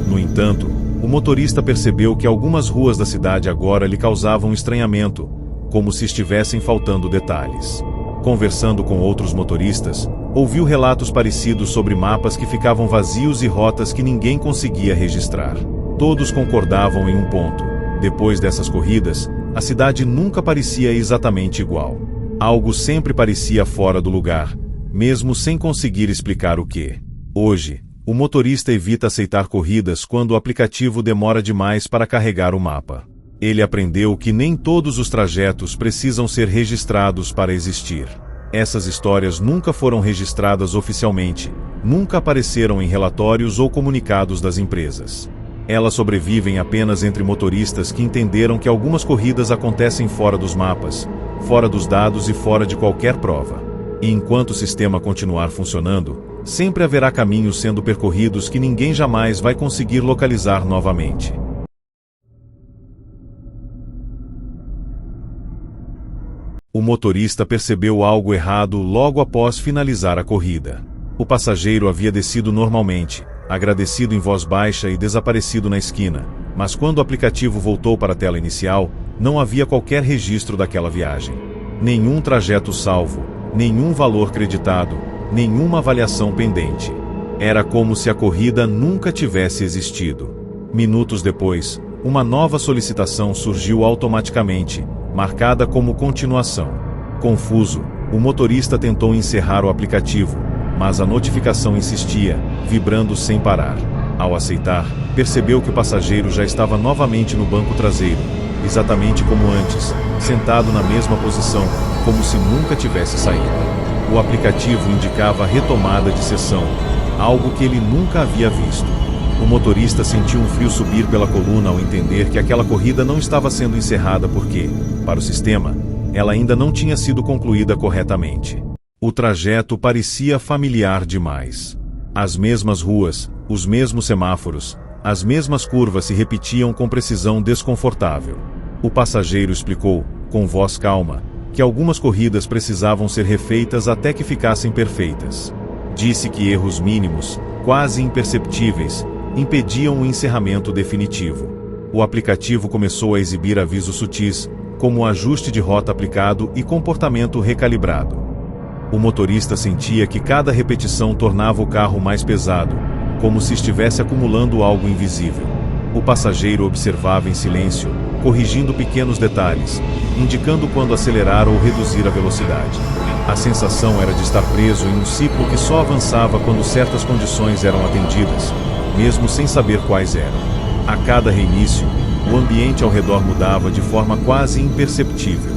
No entanto, o motorista percebeu que algumas ruas da cidade agora lhe causavam estranhamento, como se estivessem faltando detalhes. Conversando com outros motoristas, ouviu relatos parecidos sobre mapas que ficavam vazios e rotas que ninguém conseguia registrar. Todos concordavam em um ponto: depois dessas corridas, a cidade nunca parecia exatamente igual. Algo sempre parecia fora do lugar, mesmo sem conseguir explicar o que. Hoje, o motorista evita aceitar corridas quando o aplicativo demora demais para carregar o mapa. Ele aprendeu que nem todos os trajetos precisam ser registrados para existir. Essas histórias nunca foram registradas oficialmente, nunca apareceram em relatórios ou comunicados das empresas. Elas sobrevivem apenas entre motoristas que entenderam que algumas corridas acontecem fora dos mapas, fora dos dados e fora de qualquer prova. E enquanto o sistema continuar funcionando, sempre haverá caminhos sendo percorridos que ninguém jamais vai conseguir localizar novamente. O motorista percebeu algo errado logo após finalizar a corrida. O passageiro havia descido normalmente, agradecido em voz baixa e desaparecido na esquina, mas quando o aplicativo voltou para a tela inicial, não havia qualquer registro daquela viagem. Nenhum trajeto salvo, nenhum valor creditado, nenhuma avaliação pendente. Era como se a corrida nunca tivesse existido. Minutos depois, uma nova solicitação surgiu automaticamente, marcada como continuação. Confuso, O motorista tentou encerrar o aplicativo, mas a notificação insistia, vibrando sem parar. Ao aceitar, percebeu que o passageiro já estava novamente no banco traseiro, exatamente como antes, sentado na mesma posição, como se nunca tivesse saído. O aplicativo indicava a retomada de sessão, algo que ele nunca havia visto. O motorista sentiu um frio subir pela coluna ao entender que aquela corrida não estava sendo encerrada porque, para o sistema, ela ainda não tinha sido concluída corretamente. O trajeto parecia familiar demais. As mesmas ruas, os mesmos semáforos, as mesmas curvas se repetiam com precisão desconfortável. O passageiro explicou, com voz calma, que algumas corridas precisavam ser refeitas até que ficassem perfeitas. Disse que erros mínimos, quase imperceptíveis, impediam o encerramento definitivo. O aplicativo começou a exibir avisos sutis, como ajuste de rota aplicado e comportamento recalibrado. O motorista sentia que cada repetição tornava o carro mais pesado, como se estivesse acumulando algo invisível. O passageiro observava em silêncio, corrigindo pequenos detalhes, indicando quando acelerar ou reduzir a velocidade. A sensação era de estar preso em um ciclo que só avançava quando certas condições eram atendidas, mesmo sem saber quais eram. A cada reinício, o ambiente ao redor mudava de forma quase imperceptível.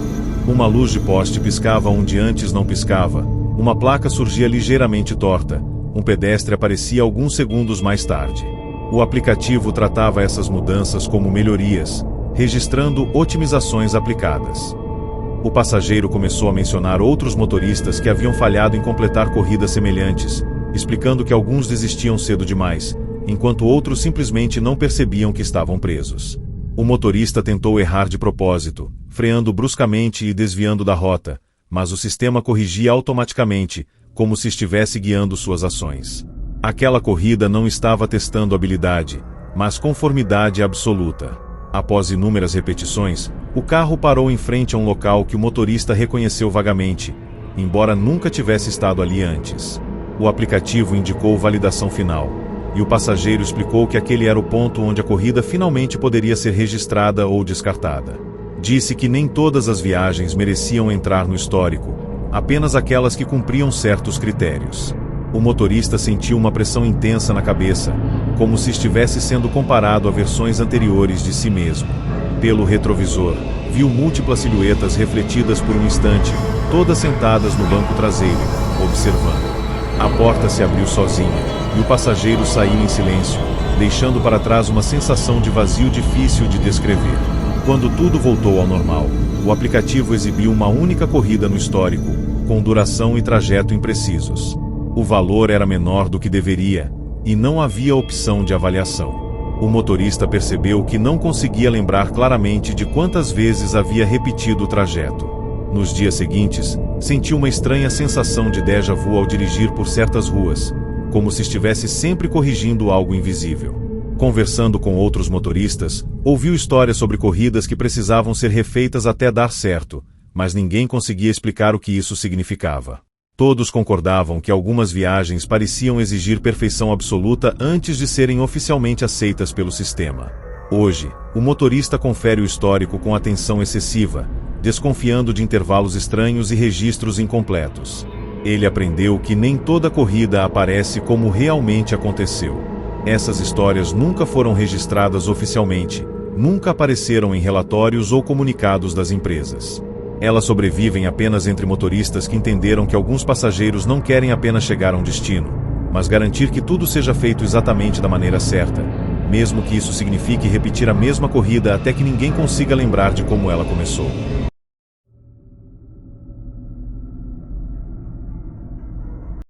Uma luz de poste piscava onde antes não piscava, uma placa surgia ligeiramente torta, um pedestre aparecia alguns segundos mais tarde. O aplicativo tratava essas mudanças como melhorias, registrando otimizações aplicadas. O passageiro começou a mencionar outros motoristas que haviam falhado em completar corridas semelhantes, explicando que alguns desistiam cedo demais, enquanto outros simplesmente não percebiam que estavam presos. O motorista tentou errar de propósito, freando bruscamente e desviando da rota, mas o sistema corrigia automaticamente, como se estivesse guiando suas ações. Aquela corrida não estava testando habilidade, mas conformidade absoluta. Após inúmeras repetições, o carro parou em frente a um local que o motorista reconheceu vagamente, embora nunca tivesse estado ali antes. O aplicativo indicou validação final, e o passageiro explicou que aquele era o ponto onde a corrida finalmente poderia ser registrada ou descartada. Disse que nem todas as viagens mereciam entrar no histórico, apenas aquelas que cumpriam certos critérios. O motorista sentiu uma pressão intensa na cabeça, como se estivesse sendo comparado a versões anteriores de si mesmo. Pelo retrovisor, viu múltiplas silhuetas refletidas por um instante, todas sentadas no banco traseiro, observando. A porta se abriu sozinha, e o passageiro saiu em silêncio, deixando para trás uma sensação de vazio difícil de descrever. Quando tudo voltou ao normal, o aplicativo exibiu uma única corrida no histórico, com duração e trajeto imprecisos. O valor era menor do que deveria, e não havia opção de avaliação. O motorista percebeu que não conseguia lembrar claramente de quantas vezes havia repetido o trajeto. Nos dias seguintes, sentiu uma estranha sensação de déjà vu ao dirigir por certas ruas, como se estivesse sempre corrigindo algo invisível. Conversando com outros motoristas, ouviu histórias sobre corridas que precisavam ser refeitas até dar certo, mas ninguém conseguia explicar o que isso significava. Todos concordavam que algumas viagens pareciam exigir perfeição absoluta antes de serem oficialmente aceitas pelo sistema. Hoje, o motorista confere o histórico com atenção excessiva, desconfiando de intervalos estranhos e registros incompletos. Ele aprendeu que nem toda corrida aparece como realmente aconteceu. Essas histórias nunca foram registradas oficialmente, nunca apareceram em relatórios ou comunicados das empresas. Elas sobrevivem apenas entre motoristas que entenderam que alguns passageiros não querem apenas chegar a um destino, mas garantir que tudo seja feito exatamente da maneira certa, mesmo que isso signifique repetir a mesma corrida até que ninguém consiga lembrar de como ela começou.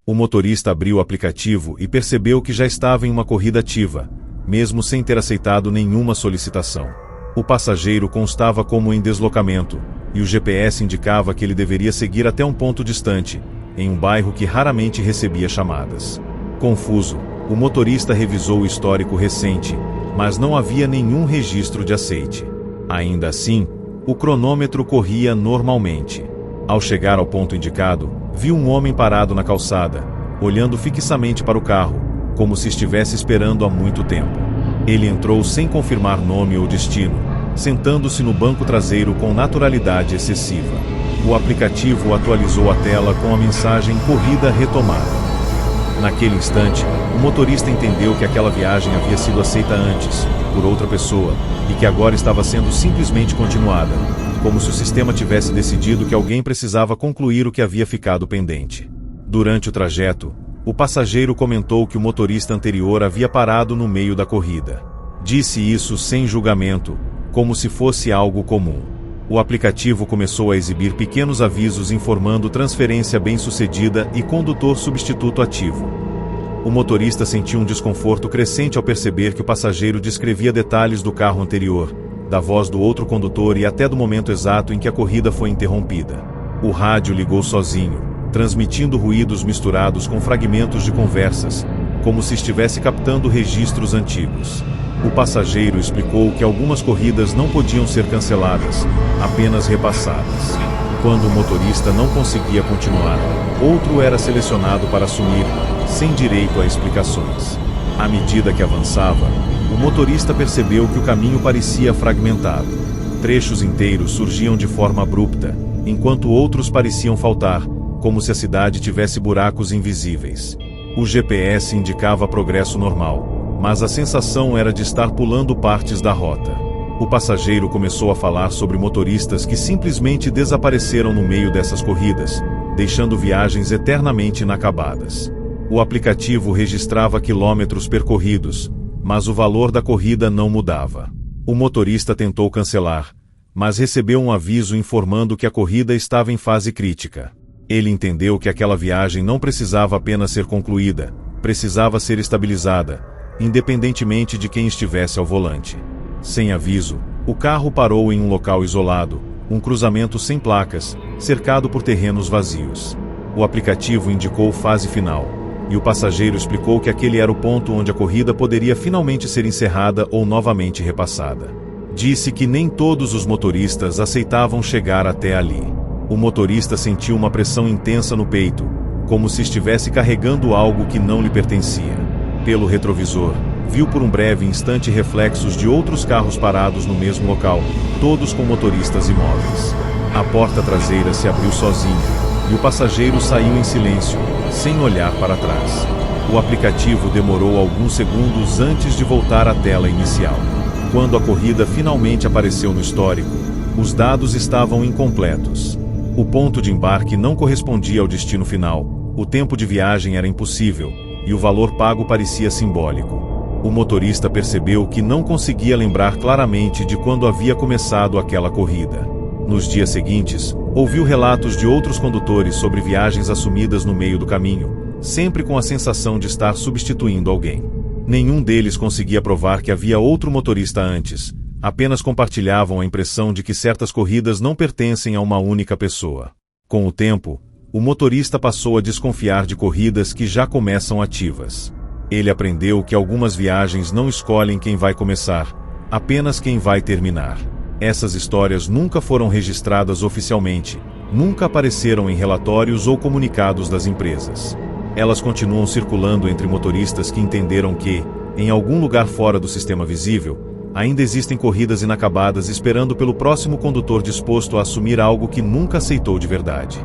O motorista abriu o aplicativo e percebeu que já estava em uma corrida ativa, mesmo sem ter aceitado nenhuma solicitação. O passageiro constava como em deslocamento, e o GPS indicava que ele deveria seguir até um ponto distante, em um bairro que raramente recebia chamadas. Confuso, o motorista revisou o histórico recente, mas não havia nenhum registro de aceite. Ainda assim, o cronômetro corria normalmente. Ao chegar ao ponto indicado, viu um homem parado na calçada, olhando fixamente para o carro, como se estivesse esperando há muito tempo. Ele entrou sem confirmar nome ou destino, sentando-se no banco traseiro com naturalidade excessiva. O aplicativo atualizou a tela com a mensagem "Corrida retomada". Naquele instante, o motorista entendeu que aquela viagem havia sido aceita antes, por outra pessoa, e que agora estava sendo simplesmente continuada, como se o sistema tivesse decidido que alguém precisava concluir o que havia ficado pendente. Durante o trajeto, o passageiro comentou que o motorista anterior havia parado no meio da corrida. Disse isso sem julgamento, como se fosse algo comum. O aplicativo começou a exibir pequenos avisos informando transferência bem-sucedida e condutor substituto ativo. O motorista sentiu um desconforto crescente ao perceber que o passageiro descrevia detalhes do carro anterior, da voz do outro condutor e até do momento exato em que a corrida foi interrompida. O rádio ligou sozinho, transmitindo ruídos misturados com fragmentos de conversas, como se estivesse captando registros antigos. O passageiro explicou que algumas corridas não podiam ser canceladas, apenas repassadas. Quando o motorista não conseguia continuar, outro era selecionado para assumir, sem direito a explicações. À medida que avançava, o motorista percebeu que o caminho parecia fragmentado. Trechos inteiros surgiam de forma abrupta, enquanto outros pareciam faltar, como se a cidade tivesse buracos invisíveis. O GPS indicava progresso normal, mas a sensação era de estar pulando partes da rota. O passageiro começou a falar sobre motoristas que simplesmente desapareceram no meio dessas corridas, deixando viagens eternamente inacabadas. O aplicativo registrava quilômetros percorridos, mas o valor da corrida não mudava. O motorista tentou cancelar, mas recebeu um aviso informando que a corrida estava em fase crítica. Ele entendeu que aquela viagem não precisava apenas ser concluída, precisava ser estabilizada, independentemente de quem estivesse ao volante. Sem aviso, o carro parou em um local isolado, um cruzamento sem placas, cercado por terrenos vazios. O aplicativo indicou fase final, e o passageiro explicou que aquele era o ponto onde a corrida poderia finalmente ser encerrada ou novamente repassada. Disse que nem todos os motoristas aceitavam chegar até ali. O motorista sentiu uma pressão intensa no peito, como se estivesse carregando algo que não lhe pertencia. Pelo retrovisor, viu por um breve instante reflexos de outros carros parados no mesmo local, todos com motoristas imóveis. A porta traseira se abriu sozinha, e o passageiro saiu em silêncio, sem olhar para trás. O aplicativo demorou alguns segundos antes de voltar à tela inicial. Quando a corrida finalmente apareceu no histórico, os dados estavam incompletos. O ponto de embarque não correspondia ao destino final, o tempo de viagem era impossível, e o valor pago parecia simbólico. O motorista percebeu que não conseguia lembrar claramente de quando havia começado aquela corrida. Nos dias seguintes, ouviu relatos de outros condutores sobre viagens assumidas no meio do caminho, sempre com a sensação de estar substituindo alguém. Nenhum deles conseguia provar que havia outro motorista antes, apenas compartilhavam a impressão de que certas corridas não pertencem a uma única pessoa. Com o tempo, o motorista passou a desconfiar de corridas que já começam ativas. Ele aprendeu que algumas viagens não escolhem quem vai começar, apenas quem vai terminar. Essas histórias nunca foram registradas oficialmente, nunca apareceram em relatórios ou comunicados das empresas. Elas continuam circulando entre motoristas que entenderam que, em algum lugar fora do sistema visível, ainda existem corridas inacabadas esperando pelo próximo condutor disposto a assumir algo que nunca aceitou de verdade.